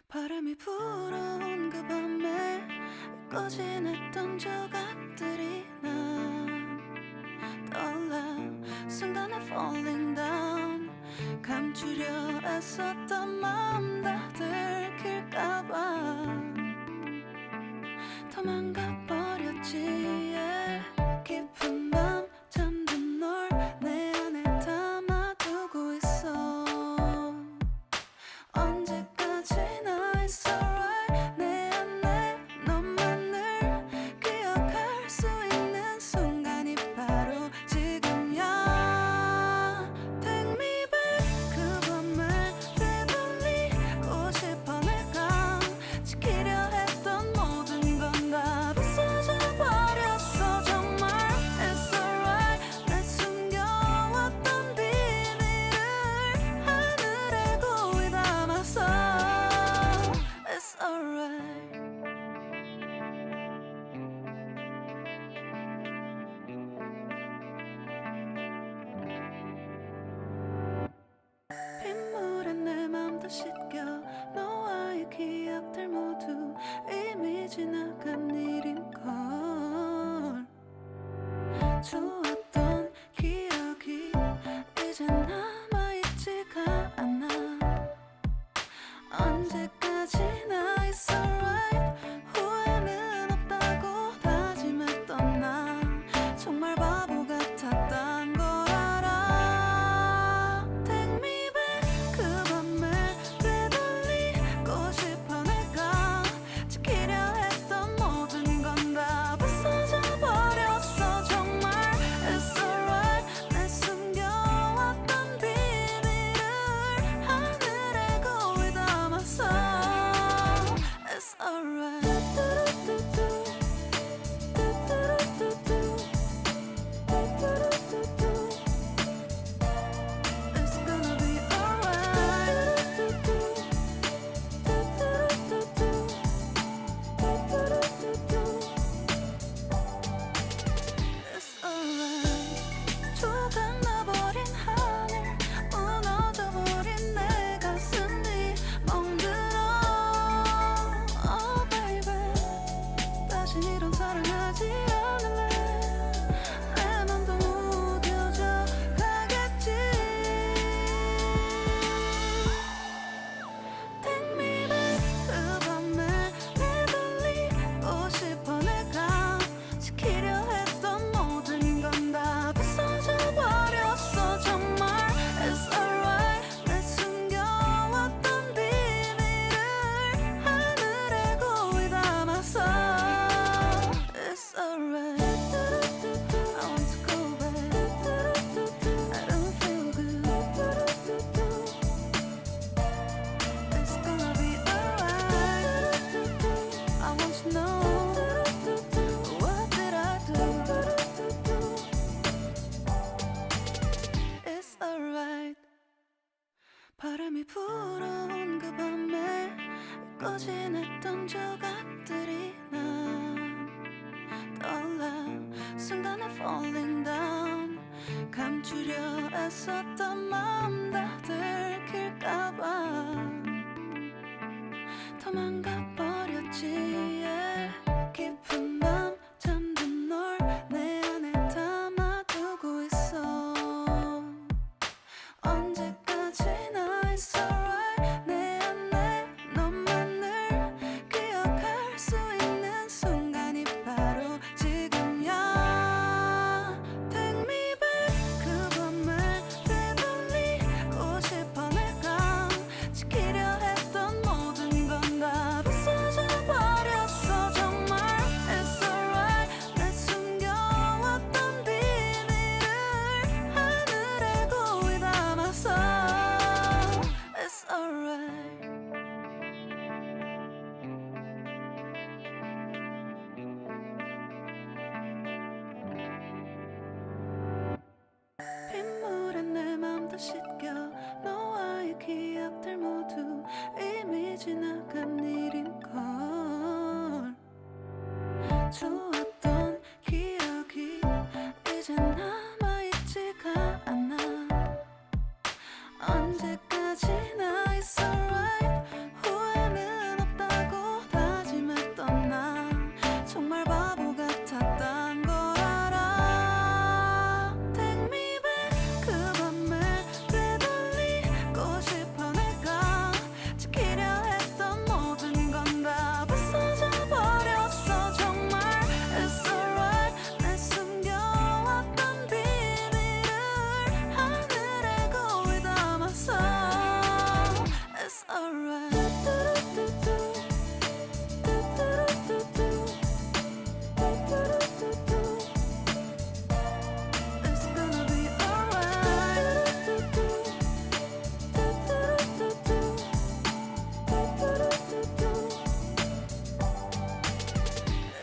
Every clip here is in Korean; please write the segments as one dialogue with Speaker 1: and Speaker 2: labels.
Speaker 1: 바람이 불어온 그 밤에 잊고 지냈던 조각들이 난 떠올라 순간에 falling down 감추려 애썼던 마음 다 들킬까봐 도망가 버렸지 yeah. 깊은 밤 잠든 널 내 안에 담아두고 있어 언제까지나 it's alright 내 안에 너만을 기억할 수 있는 순간이 바로 지금이야 Take me back 그 밤을 되돌리고 싶어 내가 지키려 했던 모든 건 다 부서져 버렸어 정말 It's alright 내 숨겨왔던 비밀을 하늘에 고이 담았어 It's alright 빗물에 내 맘도 씻겨 너와의 기억들 모두 이미 지나간 일인걸 좋았던 기억이 이제 남아있지가 않아 언제까지나 it's alright 후회는 없다고 다짐했던 나 정말 바보 같았단 걸 알아 Take me back 그 밤을 되돌리고 싶어 내가 지키려 했던 모든 건 다 부서져 버렸어 정말 It's alright 내 숨겨왔던 비밀을 하늘에 고이 담았어 It's alright It's gonna be alright It's alright 조각 나버린 하늘 무너져버린 내 가슴이 멍들어 Oh baby 다신 이런 사랑하지 않을래 내 맘도 무뎌져 가겠지 Take me back 그 밤을 되돌리고 싶어 내가 지키려 했던 모든 건 다 부서져 버렸어 정말 It's alright 내 숨겨왔던 비밀을 하늘에 고이 담았어 It's alright I want to go back I don't feel good It's gonna be alright I want to know what did I do It's alright 바람이 불어온 그 밤에 잊고 지냈던 조각들이 난 떠올라 순간에 falling down 감추려 애썼던 마음 다 들킬까봐 도망가 버렸지 yeah. 깊은 밤 잠든 널 내 안에 담아두고 있어 언제까지나 it's alright 내 안에 너만을 기억할 수 있는 순간이 바로 지금이야 Take me back 그 밤을 되돌리고 싶어 내가 지키려 했던 모든 건 다 부서져 버렸어 정말 It's alright 내 숨겨왔던 비밀을 하늘에 고이 담았어 It's alright 빗물에 내 맘도 씻겨 너와의 기억들 모두 이미 지나간 일인걸 좋았던 기억이 이제 남아있지가 않아 언제까지나 it's alright 후회는 It's gonna be alright.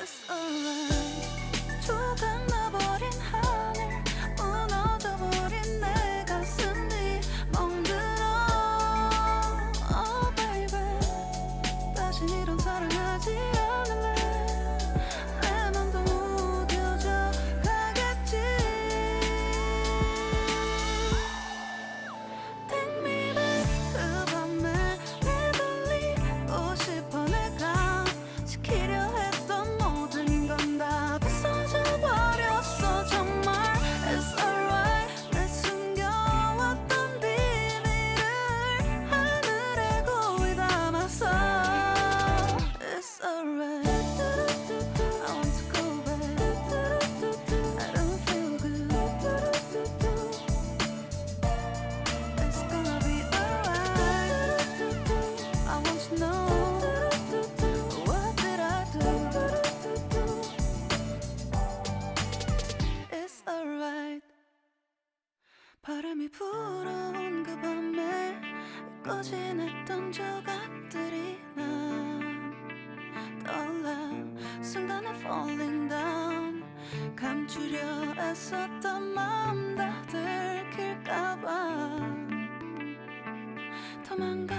Speaker 1: It's alright. 조각나버린 하늘, 무너져버린 내 가슴이 멍들어. Oh baby, 다신 이런 사랑하지 않을래. 내 맘도 무뎌져 가겠지. Take me back 그 밤에 내돌리고 싶어. 내가 지키려 했던 모든 건 다 부서져 버렸어 정말. It's alright. 내 숨겨왔던 비밀을 하늘에 고이 담아서. It's alright. I want to go back. I don't feel good. It's gonna be alright. I want to know, what did I do? It's alright. 바람이 불어온 그 밤에 잊고 지냈던 조각들이 난 떠올라. 순간에 falling down. 감추려 애썼던 마음 다 들킬까봐. 도망가